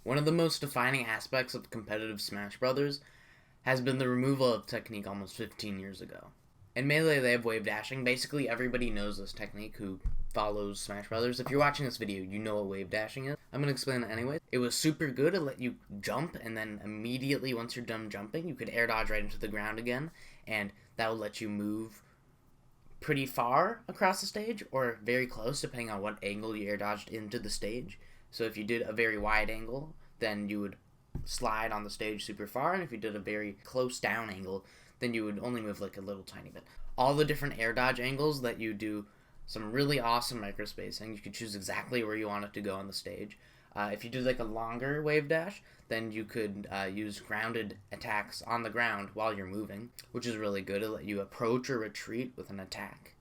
One of the most defining aspects of competitive Smash Brothers has been the removal of technique almost 15 years ago. In Melee, they have wave dashing. Basically, everybody knows this technique who follows Smash Brothers. If you're watching this video, you know what wave dashing is. I'm going to explain it anyway. It was super good. It let you jump, and then immediately once you're done jumping, you could air dodge right into the ground again, and that would let you move pretty far across the stage, or very close, depending on what angle you air dodged into the stage. So if you did a very wide angle, then you would slide on the stage super far, and if you did a very close down angle, then you would only move like a little tiny bit. All the different air dodge angles let you do some really awesome microspacing. You could choose exactly where you want it to go on the stage. If you did like a longer wave dash, then you could use grounded attacks on the ground while you're moving, which is really good. It let you approach or retreat with an attack.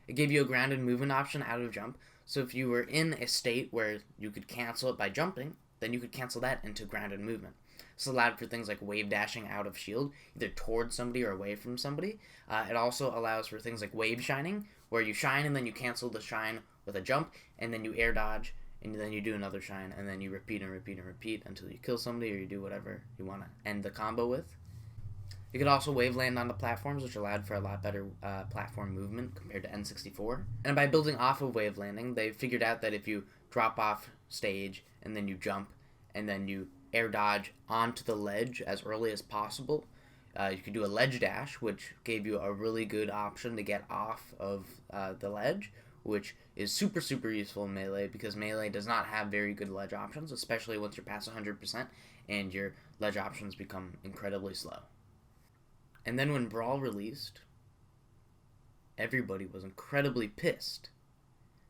It gave you a grounded movement option out of jump, so if you were in a state where you could cancel it by jumping, then you could cancel that into grounded movement. This allowed for things like wave dashing out of shield, either towards somebody or away from somebody. It also allows for things like wave shining, where you shine and then you cancel the shine with a jump, and then you air dodge, and then you do another shine, and then you repeat and repeat and repeat until you kill somebody or you do whatever you want to end the combo with. You could also wave land onto platforms, which allowed for a lot better platform movement compared to N64. And by building off of wave landing, they figured out that if you drop off stage and then you jump and then you air dodge onto the ledge as early as possible, you could do a ledge dash, which gave you a really good option to get off of the ledge, which is super, super useful in Melee because Melee does not have very good ledge options, especially once you're past 100% and your ledge options become incredibly slow. And then when Brawl released, everybody was incredibly pissed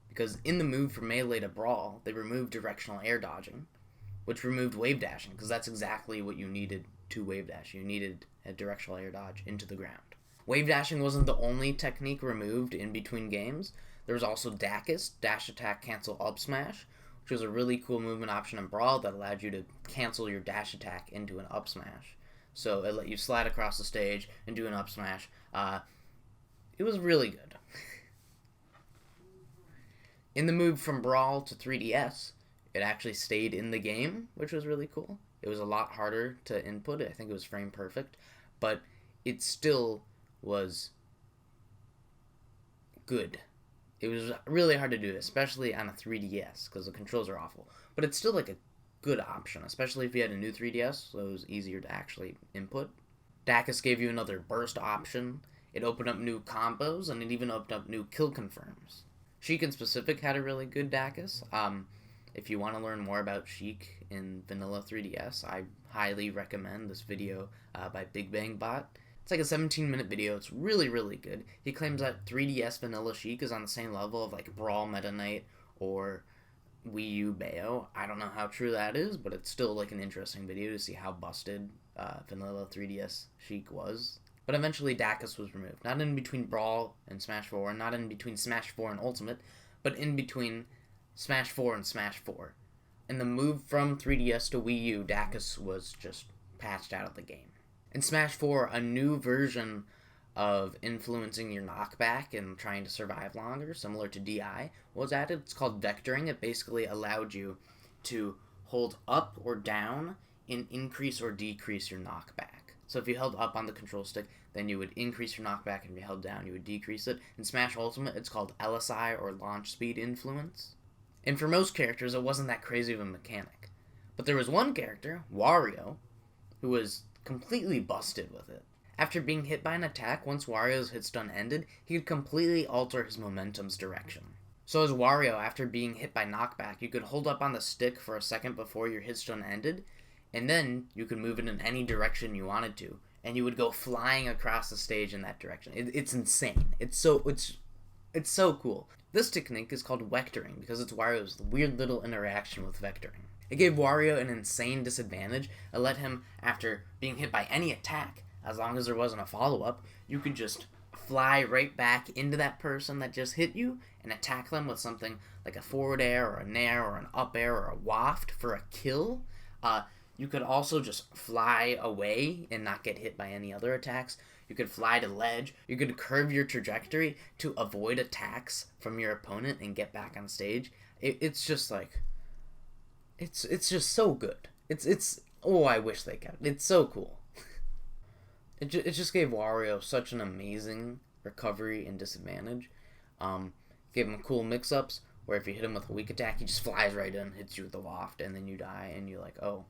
because in the move from Melee to Brawl, they removed directional air dodging, which removed wave dashing, because that's exactly what you needed to wave dash. You needed a directional air dodge into the ground. Wave dashing wasn't the only technique removed in between games. There was also Dacus, dash attack cancel up smash, which was a really cool movement option in Brawl that allowed you to cancel your dash attack into an up smash. So it let you slide across the stage and do an up smash. It was really good. In the move from Brawl to 3DS, it actually stayed in the game, which was really cool. It was a lot harder to input. I think it was frame perfect, but it still was good. It was really hard to do, especially on a 3DS, because the controls are awful. But it's still like a good option, especially if you had a new 3DS, so it was easier to actually input. Dacus gave you another burst option. It opened up new combos, and it even opened up new kill confirms. Sheik in specific had a really good Dacus. If you want to learn more about Sheik in vanilla 3DS, I highly recommend this video by Big Bang Bot. It's like a 17-minute video. It's really, really good. He claims that 3DS vanilla Sheik is on the same level of like Brawl Meta Knight or Wii U Bayo. I don't know how true that is, but it's still like an interesting video to see how busted vanilla 3DS Sheik was. But eventually Dacus was removed. Not in between Brawl and Smash 4, not in between Smash 4 and Ultimate, but in between Smash 4 and Smash 4. In the move from 3DS to Wii U, Dacus was just patched out of the game. In Smash 4, a new version of influencing your knockback and trying to survive longer, similar to DI, was added. It's called vectoring. It basically allowed you to hold up or down and increase or decrease your knockback. So if you held up on the control stick, then you would increase your knockback, and if you held down, you would decrease it. In Smash Ultimate, it's called LSI, or Launch Speed Influence. And for most characters, it wasn't that crazy of a mechanic. But there was one character, Wario, who was completely busted with it. After being hit by an attack, once Wario's hit stun ended, he could completely alter his momentum's direction. So as Wario, after being hit by knockback, you could hold up on the stick for a second before your hit stun ended, and then you could move it in any direction you wanted to, and you would go flying across the stage in that direction. It's insane. It's so cool. This technique is called vectoring because it's Wario's weird little interaction with vectoring. It gave Wario an insane disadvantage. It let him, after being hit by any attack, as long as there wasn't a follow-up, you could just fly right back into that person that just hit you and attack them with something like a forward air or a nair or an up air or a waft for a kill. You could also just fly away and not get hit by any other attacks. You could fly to ledge. You could curve your trajectory to avoid attacks from your opponent and get back on stage. It's just like, it's just so good. It's oh, I wish they kept it. It's so cool. It just gave Wario such an amazing recovery and disadvantage. Gave him cool mix-ups where if you hit him with a weak attack, he just flies right in, hits you with the waft, and then you die, and you're like, oh,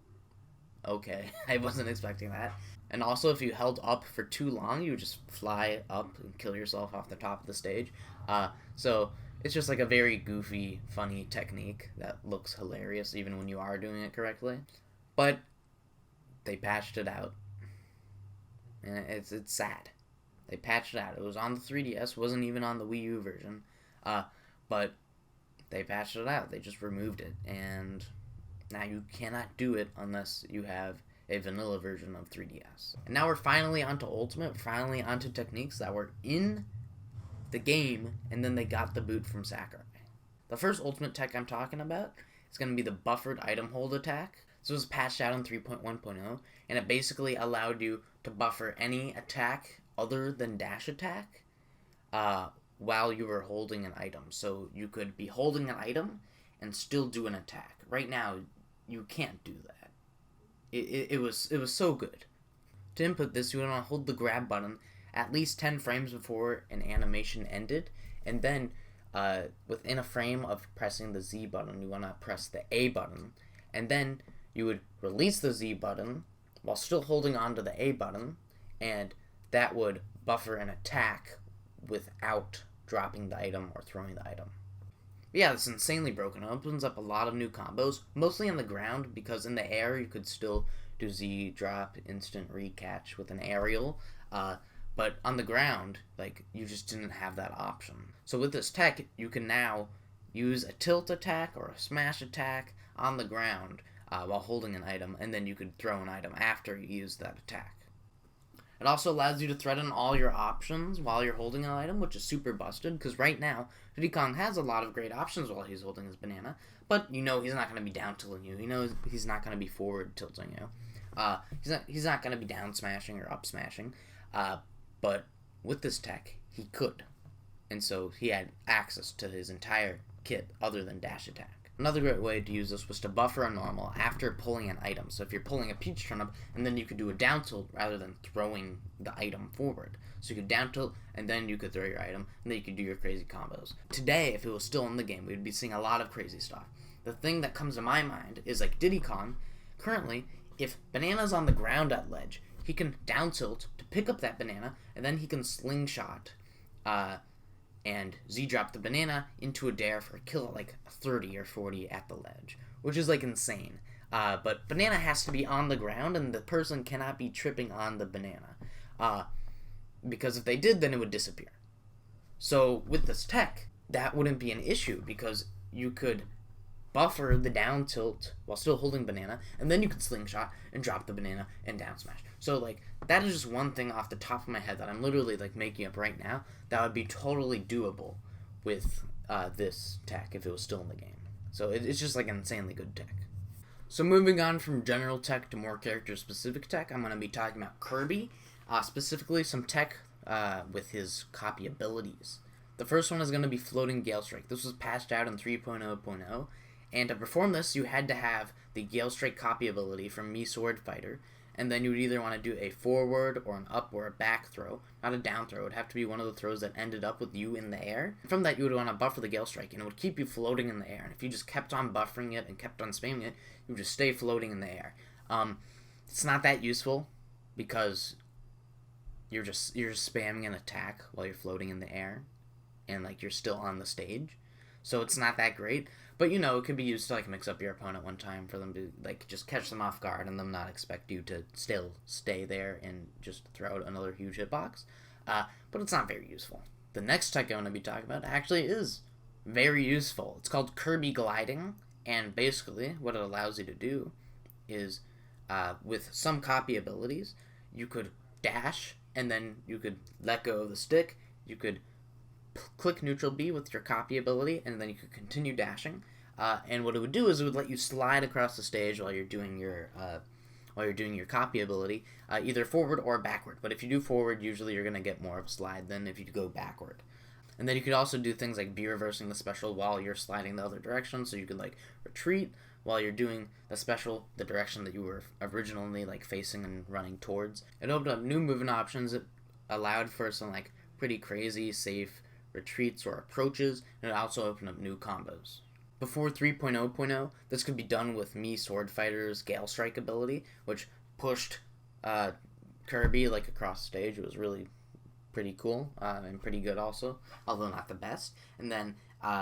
okay, I wasn't expecting that. And also, if you held up for too long, you would just fly up and kill yourself off the top of the stage. So it's just like a very goofy, funny technique that looks hilarious even when you are doing it correctly. But they patched it out, and it's sad. They patched it out. It was on the 3DS, wasn't even on the Wii U version, but they patched it out. They just removed it, and now you cannot do it unless you have a vanilla version of 3DS. And now we're finally onto Ultimate, finally onto techniques that were in the game, and then they got the boot from Sakurai. The first Ultimate tech I'm talking about is going to be the buffered item hold attack. This was patched out in 3.1.0, and it basically allowed you to buffer any attack other than dash attack while you were holding an item. So you could be holding an item and still do an attack. Right now, you can't do that. It was so good. To input this, you want to hold the grab button at least 10 frames before an animation ended, and then within a frame of pressing the Z button, you want to press the A button, and then you would release the Z button while still holding on to the A button, and that would buffer an attack without dropping the item or throwing the item. But yeah, it's insanely broken. It opens up a lot of new combos, mostly on the ground, because in the air you could still do Z drop, instant recatch with an aerial, but on the ground, like, you just didn't have that option. So with this tech, you can now use a tilt attack or a smash attack on the ground while holding an item, and then you could throw an item after you use that attack. It also allows you to threaten all your options while you're holding an item, which is super busted, because right now, Diddy Kong has a lot of great options while he's holding his banana, but you know he's not going to be down tilting you. You know he's not going to be forward tilting you. He's not going to be down smashing or up smashing, but with this tech, he could. And so he had access to his entire kit other than dash attack. Another great way to use this was to buffer a normal after pulling an item. So if you're pulling a peach turnip, and then you could do a down tilt rather than throwing the item forward. So you could down tilt, and then you could throw your item, and then you could do your crazy combos. Today, if it was still in the game, we'd be seeing a lot of crazy stuff. The thing that comes to my mind is like Diddy Kong. Currently, if banana's on the ground at ledge, he can down tilt to pick up that banana, and then he can slingshot and Z-drop the banana into a dare for a kill at like 30 or 40 at the ledge, which is like insane. But banana has to be on the ground, and the person cannot be tripping on the banana. Because if they did, then it would disappear. So with this tech, that wouldn't be an issue, because you could buffer the down tilt while still holding banana, and then you could slingshot and drop the banana and down smash. So like, that is just one thing off the top of my head that I'm literally like making up right now that would be totally doable with this tech if it was still in the game. So it's just like an insanely good tech. So moving on from general tech to more character specific tech, I'm going to be talking about Kirby, specifically some tech with his copy abilities. The first one is going to be floating Gale Strike. This was patched out in 3.0.0, and to perform this, you had to have the Gale Strike copy ability from Mii Sword Fighter, and then you would either want to do a forward or an up or a back throw, not a down throw. It would have to be one of the throws that ended up with you in the air. From that, you would want to buffer the Gale Strike, and it would keep you floating in the air. And if you just kept on buffering it and kept on spamming it, you would just stay floating in the air. It's not that useful because you're just spamming an attack while you're floating in the air, and like you're still on the stage. So it's not that great, but you know, it could be used to like mix up your opponent one time for them to like just catch them off guard and them not expect you to still stay there and just throw out another huge hitbox. But it's not very useful. The next tech I want to be talking about actually is very useful. It's called Kirby Gliding, and basically what it allows you to do is with some copy abilities, you could dash and then you could let go of the stick, you could click neutral B with your copy ability, and then you could continue dashing. And what it would do is it would let you slide across the stage while you're doing your copy ability, either forward or backward. But if you do forward, usually you're gonna get more of a slide than if you go backward. And then you could also do things like B reversing the special while you're sliding the other direction, so you could like retreat while you're doing the special the direction that you were originally like facing and running towards. It opened up new movement options. It allowed for some like pretty crazy safe retreats or approaches, and it also opened up new combos. Before 3.0.0, this could be done with Mii Sword Fighter's Gale Strike ability, which pushed Kirby like across the stage. It was really pretty cool and pretty good also, although not the best. And then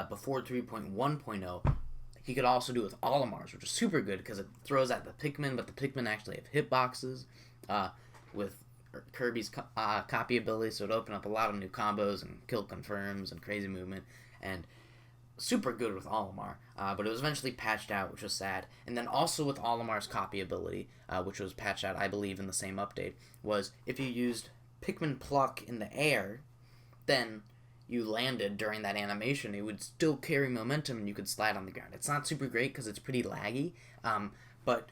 before 3.1.0, he could also do it with Olimar's, which is super good because it throws at the Pikmin, but the Pikmin actually have hitboxes with Kirby's copy ability, so it opened up a lot of new combos and kill confirms and crazy movement, and super good with Olimar, but it was eventually patched out, which was sad. And then also with Olimar's copy ability, which was patched out, I believe, in the same update, was if you used Pikmin Pluck in the air, then you landed during that animation, it would still carry momentum and you could slide on the ground. It's not super great because it's pretty laggy, but,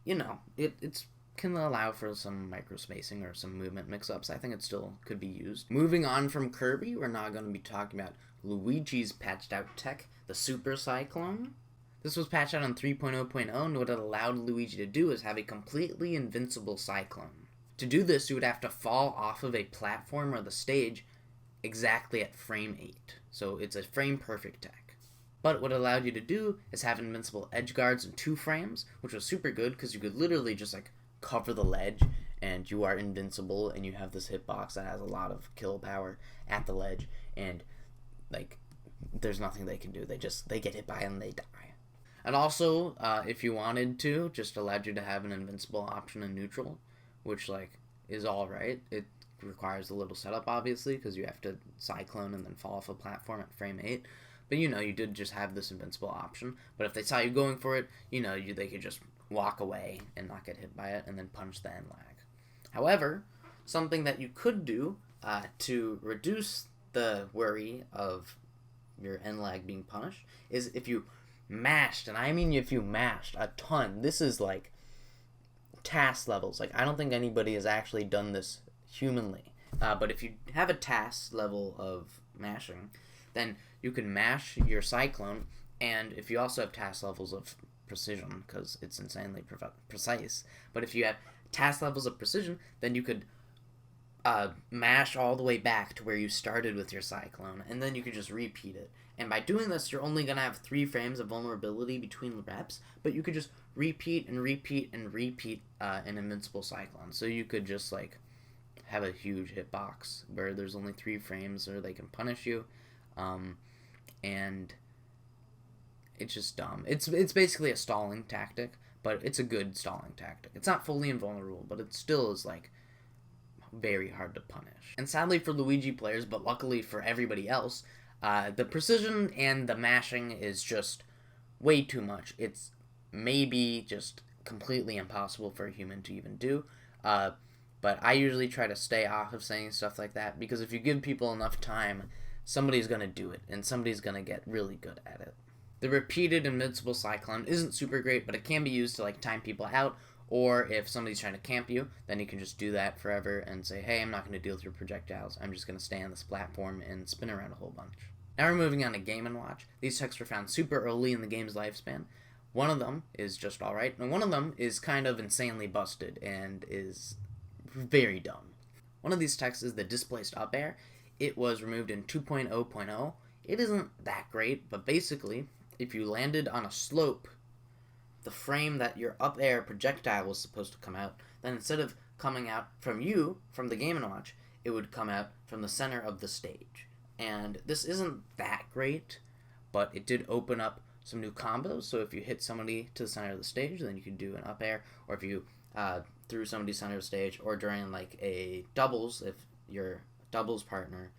you know, it's can allow for some microspacing or some movement mix-ups. I think it still could be used. Moving on from Kirby, we're now going to be talking about Luigi's patched out tech, the Super Cyclone. This was patched out on 3.0.0, and what it allowed Luigi to do is have a completely invincible Cyclone. To do this, you would have to fall off of a platform or the stage exactly at frame 8. So it's a frame-perfect tech. But what it allowed you to do is have invincible edge guards in 2 frames, which was super good because you could literally just like cover the ledge and you are invincible, and you have this hitbox that has a lot of kill power at the ledge, and like there's nothing they can do. They get hit by it and they die. And also, if you wanted to, just allowed you to have an invincible option in neutral, which like is alright. It requires a little setup obviously because you have to cyclone and then fall off a platform at frame 8. But you know, you did just have this invincible option. But if they saw you going for it, you know, they could just walk away and not get hit by it and then punch the endlag. However, something that you could do to reduce the worry of your endlag being punished is if you mashed, and I mean if you mashed a ton. This is like task levels. Like, I don't think anybody has actually done this humanly. But if you have a task level of mashing, then you can mash your Cyclone, and if you also have task levels of precision, because it's insanely precise, but if you have task levels of precision, then you could mash all the way back to where you started with your Cyclone, and then you could just repeat it. And by doing this, you're only going to have 3 frames of vulnerability between reps, but you could just repeat and repeat and repeat an invincible Cyclone. So you could just like have a huge hitbox where there's only 3 frames or they can punish you, and it's just dumb. It's basically a stalling tactic, but it's a good stalling tactic. It's not fully invulnerable, but it still is like very hard to punish. And sadly for Luigi players, but luckily for everybody else, the precision and the mashing is just way too much. It's maybe just completely impossible for a human to even do. But I usually try to stay off of saying stuff like that, because if you give people enough time, somebody's going to do it, and somebody's going to get really good at it. The repeated invincible Cyclone isn't super great, but it can be used to like time people out, or if somebody's trying to camp you, then you can just do that forever and say, hey, I'm not going to deal with your projectiles, I'm just going to stay on this platform and spin around a whole bunch. Now we're moving on to Game & Watch. These techs were found super early in the game's lifespan. One of them is just alright, and one of them is kind of insanely busted and is very dumb. One of these techs is the Displaced Up Air. It was removed in 2.0.0. It isn't that great, but basically, if you landed on a slope, the frame that your up air projectile was supposed to come out, then instead of coming out from you, from the Game & Watch, it would come out from the center of the stage. And this isn't that great, but it did open up some new combos. So if you hit somebody to the center of the stage, then you could do an up air, or if you threw somebody center of the stage, or during like a doubles, if your doubles partner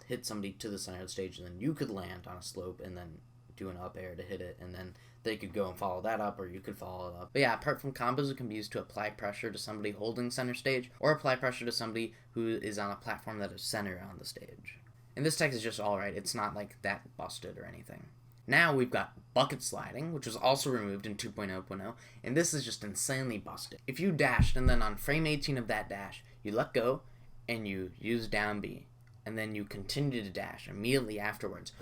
hit somebody to the center of the stage, then you could land on a slope and then do an up air to hit it, and then they could go and follow that up, or you could follow it up. But yeah, apart from combos, it can be used to apply pressure to somebody holding center stage, or apply pressure to somebody who is on a platform that is centered on the stage. And this tech is just alright. It's not like that busted or anything. Now we've got bucket sliding, which was also removed in 2.0.0, and this is just insanely busted. If you dashed, and then on frame 18 of that dash, you let go, and you use down B, and then you continue to dash immediately afterwards,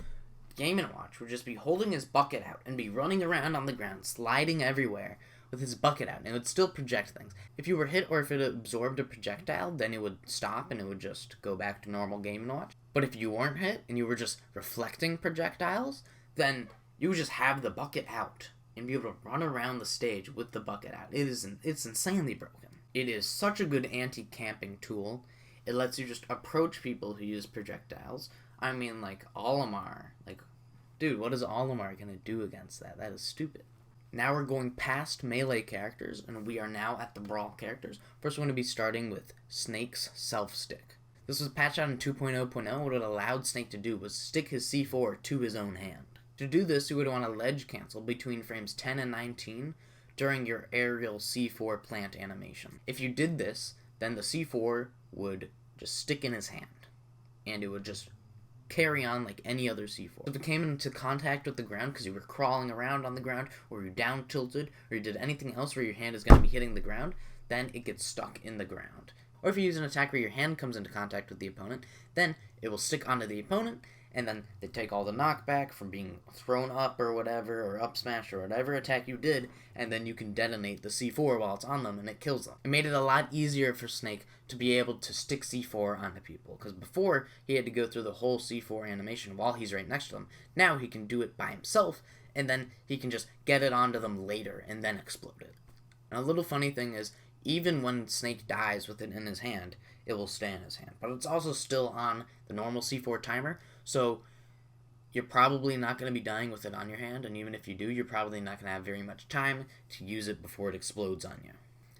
Game & Watch would just be holding his bucket out and be running around on the ground, sliding everywhere with his bucket out, and it would still project things. If you were hit or if it absorbed a projectile, then it would stop and it would just go back to normal Game & Watch. But if you weren't hit and you were just reflecting projectiles, then you would just have the bucket out and be able to run around the stage with the bucket out. It's insanely broken. It is such a good anti-camping tool. It lets you just approach people who use projectiles. I mean, like, Olimar. Like, dude, what is Olimar gonna do against that? That is stupid. Now we're going past melee characters, and we are now at the brawl characters. First, we're going to be starting with Snake's Self-Stick. This was patched out in 2.0.0. What it allowed Snake to do was stick his C4 to his own hand. To do this, you would want to ledge cancel between frames 10 and 19 during your aerial C4 plant animation. If you did this, then the C4 would just stick in his hand, and it would just carry on like any other C4. If it came into contact with the ground because you were crawling around on the ground, or you down tilted, or you did anything else where your hand is going to be hitting the ground, then it gets stuck in the ground. Or if you use an attack where your hand comes into contact with the opponent, then it will stick onto the opponent, and then they take all the knockback from being thrown up or whatever, or up smash or whatever attack you did, and then you can detonate the C4 while it's on them, and it kills them. It made it a lot easier for Snake to be able to stick C4 onto people, because before, he had to go through the whole C4 animation while he's right next to them. Now he can do it by himself, and then he can just get it onto them later, and then explode it. And a little funny thing is, even when Snake dies with it in his hand, it will stay in his hand. But it's also still on the normal C4 timer, so you're probably not going to be dying with it on your hand, and even if you do, you're probably not going to have very much time to use it before it explodes on you.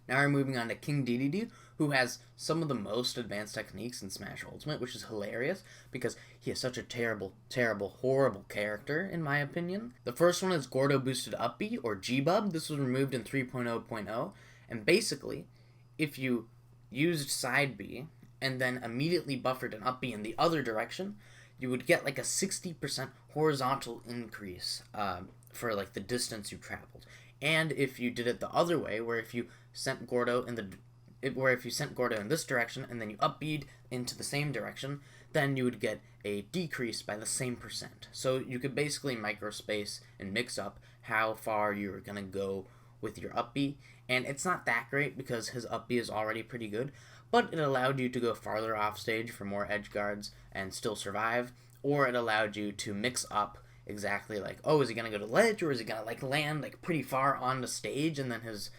Now we're moving on to King Diddy, who has some of the most advanced techniques in Smash Ultimate, which is hilarious, because he is such a terrible, terrible, horrible character, in my opinion. The first one is Gordo Boosted Upbeat, or G-Bub. This was removed in 3.0.0, and basically, if you used side B, and then immediately buffered an up B in the other direction, you would get like a 60% horizontal increase for like the distance you traveled. And if you did it the other way, where if you sent Gordo in this direction and then you upbeat into the same direction, then you would get a decrease by the same percent. So you could basically microspace and mix up how far you're gonna go with your upbeat. And it's not that great because his upbeat is already pretty good, but it allowed you to go farther off stage for more edge guards and still survive, or it allowed you to mix up exactly like, oh, is he going to go to ledge, or is he going to like land like pretty far on the stage, and then his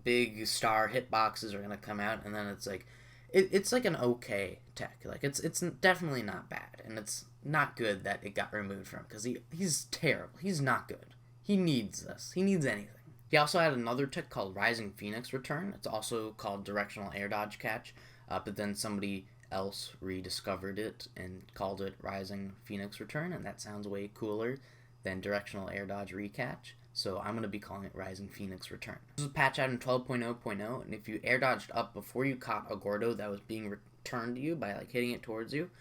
big star hitboxes are going to come out, and then it's like, it's like an okay tech. Like, it's definitely not bad, and it's not good that it got removed from him, because he's terrible. He's not good. He needs this. He needs anything. He also had another tech called Rising Phoenix Return. It's also called Directional Air Dodge Catch, but then somebody else rediscovered it and called it Rising Phoenix Return, and that sounds way cooler than Directional Air Dodge Recatch, so I'm going to be calling it Rising Phoenix Return. This was patched out in 12.0.0, and if you air dodged up before you caught a Gordo that was being returned to you by like hitting it towards you,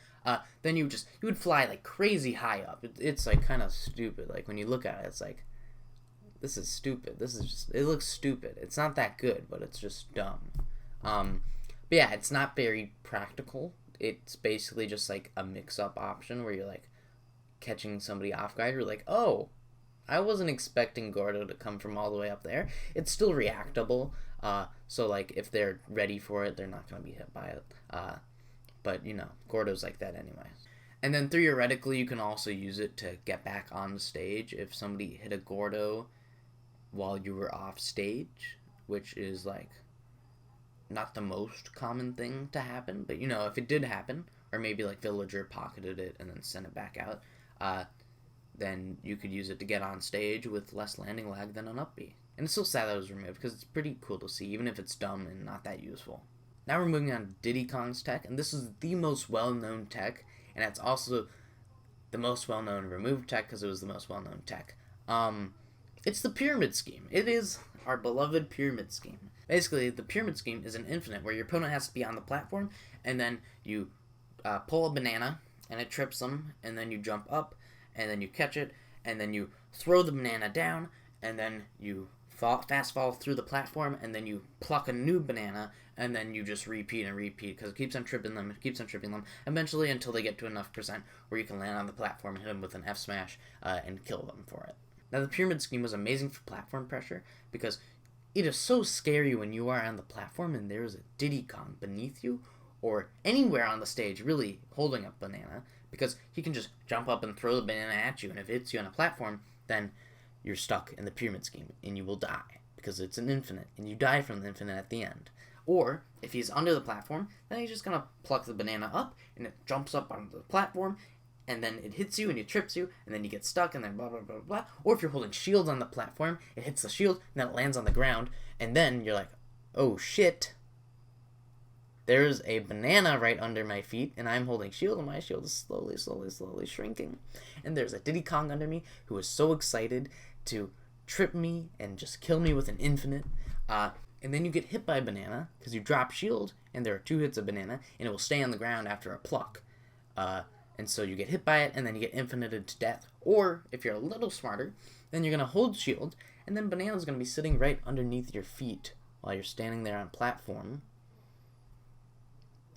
then you would fly like crazy high up. It's like kind of stupid. Like when you look at it, it's like, this is stupid. It looks stupid. It's not that good, but it's just dumb. But yeah, it's not very practical. It's basically just like a mix-up option where you're like catching somebody off guard. You're like, oh, I wasn't expecting Gordo to come from all the way up there. It's still reactable. So like if they're ready for it, they're not going to be hit by it. But you know, Gordo's like that anyway. And then theoretically, you can also use it to get back on the stage if somebody hit a Gordo while you were off stage, which is like not the most common thing to happen, but you know, if it did happen, or maybe like Villager pocketed it and then sent it back out, then you could use it to get on stage with less landing lag than an upbeat. And it's still sad that it was removed, because it's pretty cool to see, even if it's dumb and not that useful. Now we're moving on to Diddy Kong's tech, and this is the most well-known tech, and it's also the most well-known removed tech, because it was the most well-known tech. It's the pyramid scheme. It is our beloved pyramid scheme. Basically, the pyramid scheme is an infinite where your opponent has to be on the platform, and then you pull a banana, and it trips them, and then you jump up, and then you catch it, and then you throw the banana down, and then you fast fall through the platform, and then you pluck a new banana, and then you just repeat and repeat, because it keeps on tripping them, eventually until they get to enough percent where you can land on the platform and hit them with an F smash and kill them for it. Now, the pyramid scheme was amazing for platform pressure, because it is so scary when you are on the platform and there's a Diddy Kong beneath you, or anywhere on the stage, really holding a banana, because he can just jump up and throw the banana at you, and if it hits you on a platform, then you're stuck in the pyramid scheme, and you will die, because it's an infinite, and you die from the infinite at the end. Or, if he's under the platform, then he's just gonna pluck the banana up, and it jumps up onto the platform, and then it hits you, and it trips you, and then you get stuck, and then blah, blah, blah, blah. Or if you're holding shields on the platform, it hits the shield, and then it lands on the ground, and then you're like, oh shit, there's a banana right under my feet, and I'm holding shield, and my shield is slowly shrinking. And there's a Diddy Kong under me who is so excited to trip me and just kill me with an infinite. And then you get hit by a banana, because you drop shield, and there are 2 hits of banana, and it will stay on the ground after a pluck. And so you get hit by it, and then you get infinited to death. Or, if you're a little smarter, then you're going to hold shield, and then banana's going to be sitting right underneath your feet while you're standing there on platform.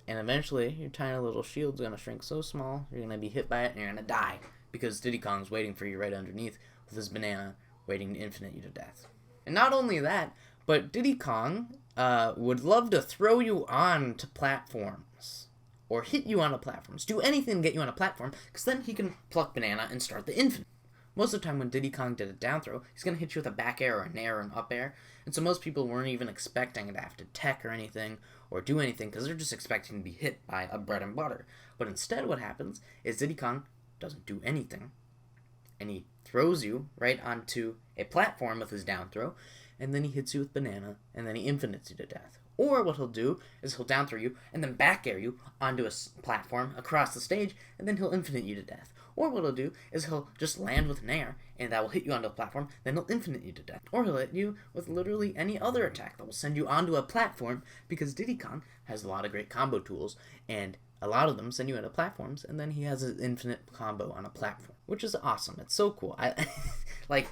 And eventually, your tiny little shield's going to shrink so small, you're going to be hit by it, and you're going to die, because Diddy Kong's waiting for you right underneath with his banana, waiting to infinite you to death. And not only that, but Diddy Kong would love to throw you on to platforms, or hit you on the platforms, do anything to get you on a platform, because then he can pluck banana and start the infinite. Most of the time when Diddy Kong did a down throw, he's going to hit you with a back air or a nair or an up air, and so most people weren't even expecting to have to tech or anything, or do anything, because they're just expecting to be hit by a bread and butter. But instead what happens is Diddy Kong doesn't do anything, and he throws you right onto a platform with his down throw, and then he hits you with banana, and then he infinites you to death. Or what he'll do is he'll down throw you, and then back air you onto a platform across the stage, and then he'll infinite you to death. Or what he'll do is he'll just land with an air, and that will hit you onto a platform, then he'll infinite you to death. Or he'll hit you with literally any other attack that will send you onto a platform, because Diddy Kong has a lot of great combo tools, and a lot of them send you into platforms, and then he has an infinite combo on a platform, which is awesome. It's so cool. Like,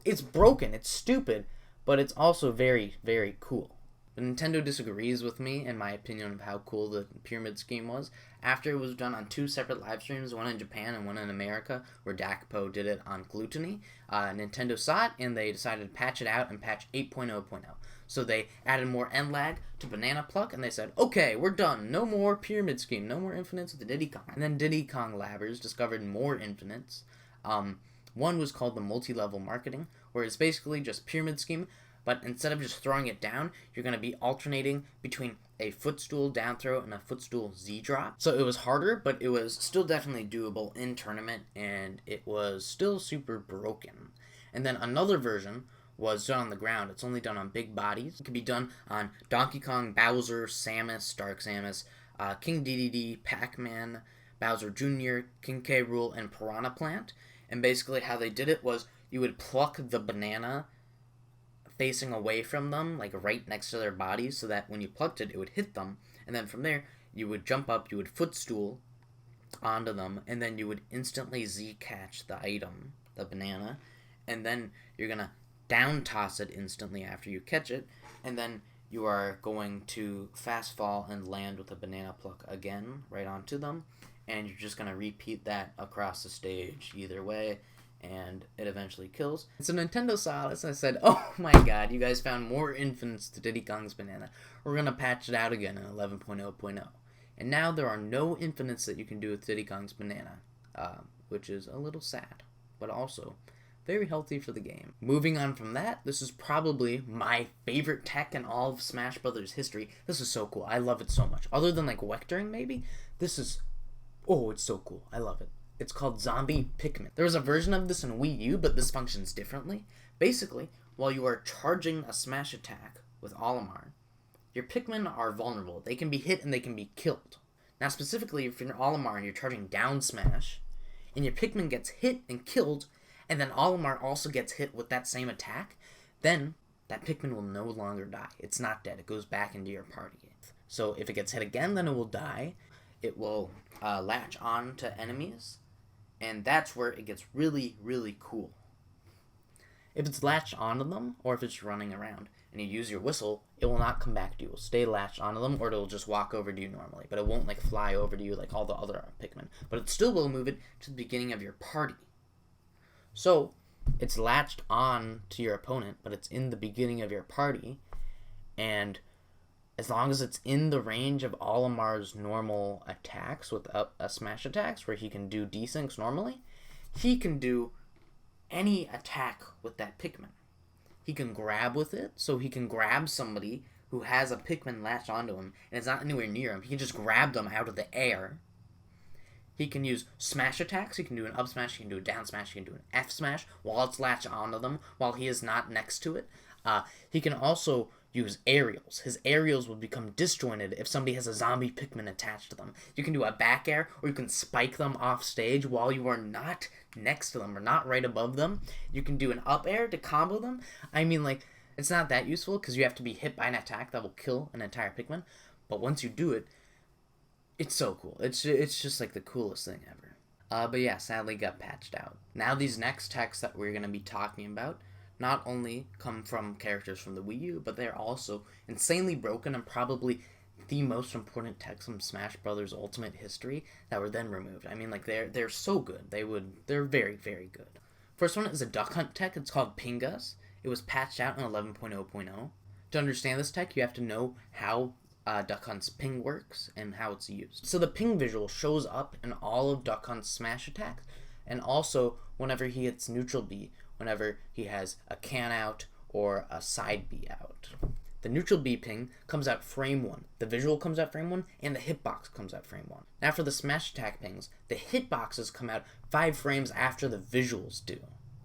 it's broken, it's stupid, but it's also very, very cool. But Nintendo disagrees with me in my opinion of how cool the pyramid scheme was. After it was done on 2 separate live streams, one in Japan and one in America, where Dakpo did it on Gluttony, Nintendo saw it and they decided to patch it out and patch 8.0.0. So they added more endlag to Banana Pluck, and they said, okay, we're done. No more pyramid scheme. No more infinites with the Diddy Kong. And then Diddy Kong Labbers discovered more infinites. One was called the multi-level marketing, where it's basically just pyramid scheme, but instead of just throwing it down, you're going to be alternating between a footstool down throw and a footstool Z drop. So it was harder, but it was still definitely doable in tournament, and it was still super broken. And then another version was done on the ground. It's only done on big bodies. It can be done on Donkey Kong, Bowser, Samus, Dark Samus, King Dedede, Pac-Man, Bowser Jr., King K. Rool, and Piranha Plant. And basically how they did it was you would pluck the banana facing away from them, like right next to their bodies, so that when you plucked it, it would hit them. And then from there, you would jump up, you would footstool onto them, and then you would instantly Z-catch the item, the banana, and then you're going to down toss it instantly after you catch it, and then you are going to fast fall and land with a banana pluck again right onto them, and you're just going to repeat that across the stage either way, and it eventually kills. So Nintendo saw this and said, oh my god, you guys found more infinites to Diddy Kong's banana. We're going to patch it out again in 11.0.0. And now there are no infinites that you can do with Diddy Kong's banana, which is a little sad, but also very healthy for the game. Moving on from that, this is probably my favorite tech in all of Smash Brothers history. This is so cool. I love it so much. Other than like vectoring maybe, this is, oh, it's so cool. I love it. It's called Zombie Pikmin. There was a version of this in Wii U, but this functions differently. Basically, while you are charging a smash attack with Olimar, your Pikmin are vulnerable. They can be hit and they can be killed. Now specifically, if you're Olimar and you're charging down smash, and your Pikmin gets hit and killed, and then Olimar also gets hit with that same attack, then that Pikmin will no longer die. It's not dead. It goes back into your party. So if it gets hit again, then it will die. It will latch on to enemies, and that's where it gets really, really cool. If it's latched onto them, or if it's running around, and you use your whistle, it will not come back to you. It will stay latched onto them, or it'll just walk over to you normally. But it won't, like, fly over to you like all the other Pikmin. But it still will move it to the beginning of your party. So, it's latched on to your opponent, but it's in the beginning of your party. And as long as it's in the range of Olimar's normal attacks with a smash attacks, where he can do desyncs normally, he can do any attack with that Pikmin. He can grab with it, so he can grab somebody who has a Pikmin latched onto him, and it's not anywhere near him. He can just grab them out of the air. He can use smash attacks. He can do an up smash, he can do a down smash, he can do an F smash while it's latched onto them, while he is not next to it. He can also use aerials. His aerials will become disjointed if somebody has a zombie Pikmin attached to them. You can do a back air, or you can spike them off stage while you are not next to them or not right above them. You can do an up air to combo them. I mean, like, it's not that useful because you have to be hit by an attack that will kill an entire Pikmin. But once you do it, it's so cool. It's just like the coolest thing ever. But yeah, sadly got patched out. Now these next techs that we're going to be talking about not only come from characters from the Wii U, but they're also insanely broken and probably the most important techs from Smash Bros. Ultimate history that were then removed. I mean, like, they're so good. They're very, very good. First one is a Duck Hunt tech. It's called Pingus. It was patched out in 11.0.0. To understand this tech, you have to know how Duck Hunt's ping works and how it's used. So the ping visual shows up in all of Duck Hunt's smash attacks, and also whenever he hits neutral B, whenever he has a can out or a side B out. The neutral B ping comes out frame 1, the visual comes out frame 1, and the hitbox comes out frame 1. Now for the smash attack pings, the hitboxes come out 5 frames after the visuals do.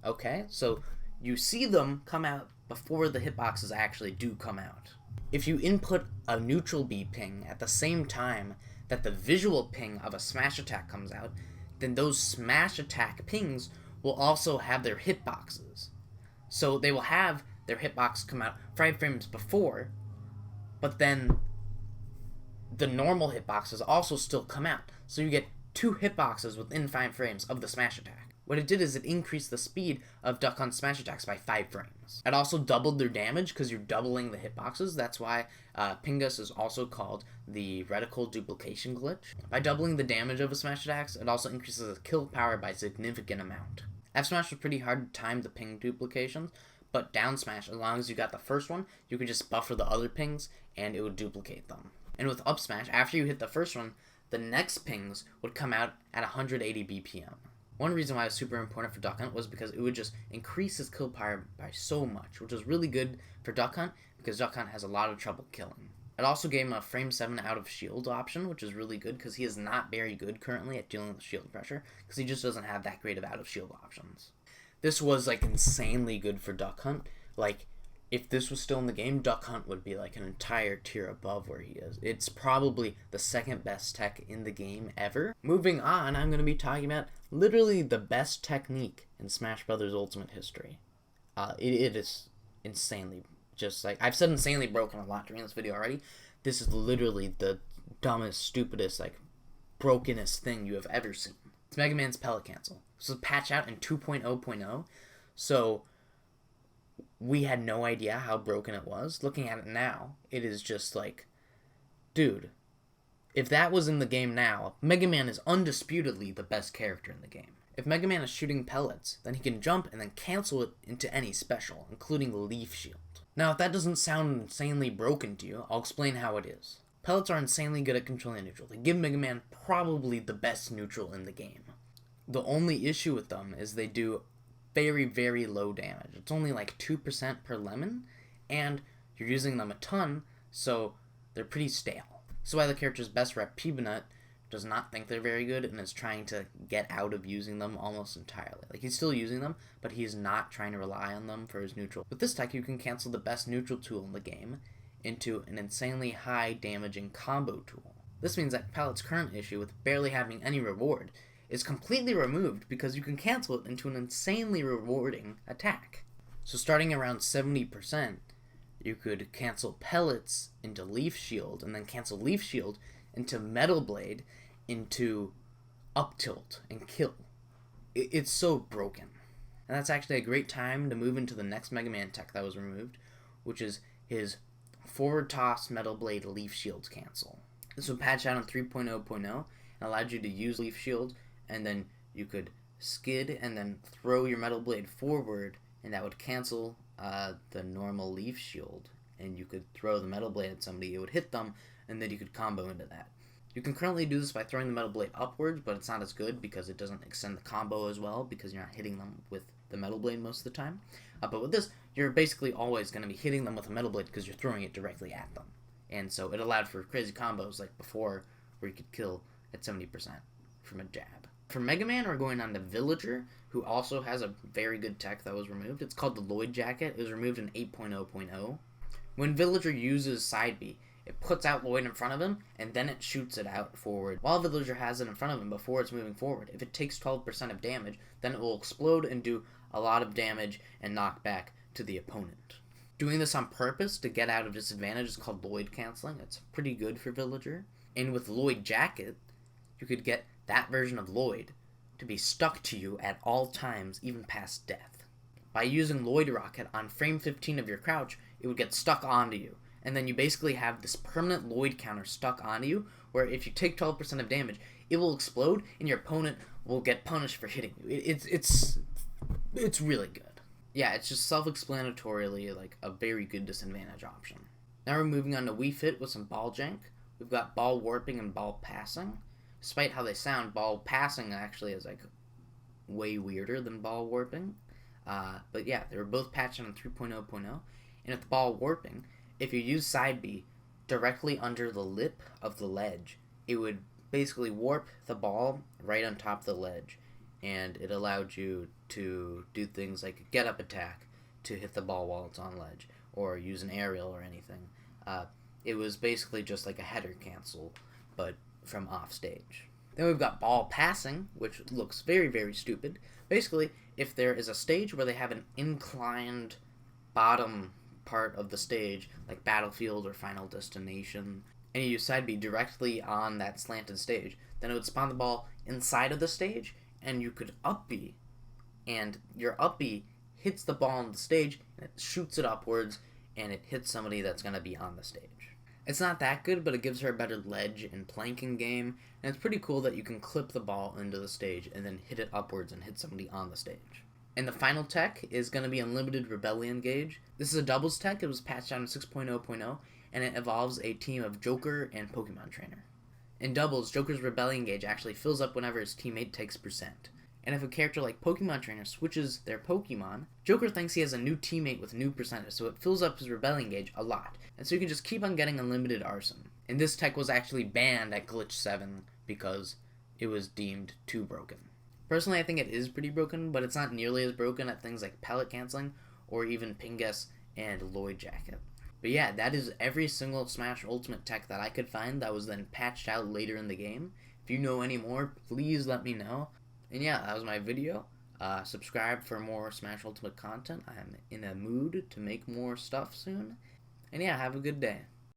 Okay, so you see them come out before the hitboxes actually do come out. If you input a neutral B ping at the same time that the visual ping of a smash attack comes out, then those smash attack pings will also have their hitboxes. So they will have their hitbox come out 5 frames before, but then the normal hitboxes also still come out. So you get 2 hitboxes within 5 frames of the smash attack. What it did is it increased the speed of Duck Hunt smash attacks by 5 frames. It also doubled their damage because you're doubling the hitboxes. That's why Pingus is also called the reticle duplication glitch. By doubling the damage of a smash attacks, it also increases the kill power by a significant amount. F smash was pretty hard to time the ping duplications, but down smash, as long as you got the first one, you could just buffer the other pings and it would duplicate them. And with up smash, after you hit the first one, the next pings would come out at 180 BPM. One reason why it was super important for Duck Hunt was because it would just increase his kill power by so much, which was really good for Duck Hunt because Duck Hunt has a lot of trouble killing. It also gave him a frame 7 out of shield option, which is really good because he is not very good currently at dealing with shield pressure because he just doesn't have that great of out of shield options. This was, like, insanely good for Duck Hunt. Like, if this was still in the game, Duck Hunt would be like an entire tier above where he is. It's probably the second best tech in the game ever. Moving on, I'm going to be talking about literally the best technique in Smash Bros. Ultimate history. It is insanely, just like, I've said insanely broken a lot during this video already. This is literally the dumbest, stupidest, like, brokenest thing you have ever seen. It's Mega Man's Pellet Cancel. This was patched out in 2.0.0, so we had no idea how broken it was. Looking at it now, it is just like, dude, if that was in the game now, Mega Man is undisputedly the best character in the game. If Mega Man is shooting pellets, then he can jump and then cancel it into any special, including Leaf Shield. Now, if that doesn't sound insanely broken to you, I'll explain how it is. Pellets are insanely good at controlling neutral. They give Mega Man probably the best neutral in the game. The only issue with them is they do very, very low damage. It's only like 2% per lemon, and you're using them a ton, so they're pretty stale. So why the character's best rep, Peanut, does not think they're very good and is trying to get out of using them almost entirely. Like, he's still using them, but he's not trying to rely on them for his neutral. With this tech, you can cancel the best neutral tool in the game into an insanely high damaging combo tool. This means that Pellet's current issue with barely having any reward is completely removed because you can cancel it into an insanely rewarding attack. So starting around 70%, you could cancel Pellets into Leaf Shield, and then cancel Leaf Shield into Metal Blade, into Up Tilt, and Kill. It's so broken. And that's actually a great time to move into the next Mega Man tech that was removed, which is his forward toss Metal Blade Leaf Shield cancel. This was patched out in 3.0.0 and allowed you to use Leaf Shield, and then you could skid and then throw your Metal Blade forward, and that would cancel the normal Leaf Shield. And you could throw the Metal Blade at somebody, it would hit them, and then you could combo into that. You can currently do this by throwing the Metal Blade upwards, but it's not as good because it doesn't extend the combo as well because you're not hitting them with the Metal Blade most of the time. But with this, you're basically always going to be hitting them with a Metal Blade because you're throwing it directly at them. And so it allowed for crazy combos like before where you could kill at 70% from a jab. For Mega Man, we're going on to Villager, who also has a very good tech that was removed. It's called the Lloyd Jacket. It was removed in 8.0.0. When Villager uses Side B, it puts out Lloyd in front of him, and then it shoots it out forward. While Villager has it in front of him before it's moving forward, if it takes 12% of damage, then it will explode and do a lot of damage and knock back to the opponent. Doing this on purpose to get out of disadvantage is called Lloyd canceling. It's pretty good for Villager. And with Lloyd Jacket, you could get that version of Lloyd to be stuck to you at all times, even past death. By using Lloyd Rocket on frame 15 of your crouch, it would get stuck onto you. And then you basically have this permanent Lloyd counter stuck onto you, where if you take 12% of damage, it will explode, and your opponent will get punished for hitting you. It's really good. Yeah, it's just self-explanatorily like a very good disadvantage option. Now we're moving on to Wii Fit with some ball jank. We've got ball warping and ball passing. Despite how they sound, ball passing actually is like way weirder than ball warping. But yeah, they were both patched on 3.0.0. And with ball warping, if you use Side B directly under the lip of the ledge, it would basically warp the ball right on top of the ledge. And it allowed you to do things like get up attack to hit the ball while it's on ledge, or use an aerial or anything. It was basically just like a header cancel, but from off stage. Then we've got ball passing, which looks very, very stupid. Basically, if there is a stage where they have an inclined bottom part of the stage, like Battlefield or Final Destination, and you use Side B directly on that slanted stage, then it would spawn the ball inside of the stage, and you could up B, and your up B hits the ball on the stage, and it shoots it upwards, and it hits somebody that's going to be on the stage. It's not that good, but it gives her a better ledge and planking game, and it's pretty cool that you can clip the ball into the stage and then hit it upwards and hit somebody on the stage. And the final tech is going to be Unlimited Rebellion Gauge. This is a doubles tech. It was patched out in 6.0.0, and it involves a team of Joker and Pokemon Trainer. In doubles, Joker's Rebellion Gauge actually fills up whenever his teammate takes percent. And if a character like Pokemon Trainer switches their Pokemon, Joker thinks he has a new teammate with new percentage, so it fills up his Rebellion Gauge a lot. And so you can just keep on getting Unlimited Arson. And this tech was actually banned at Glitch 7 because it was deemed too broken. Personally, I think it is pretty broken, but it's not nearly as broken at things like Pellet canceling or even Pingus and Lloyd Jacket. But yeah, that is every single Smash Ultimate tech that I could find that was then patched out later in the game. If you know any more, please let me know. And yeah, that was my video. Subscribe for more Smash Ultimate content. I'm in a mood to make more stuff soon. And yeah, have a good day.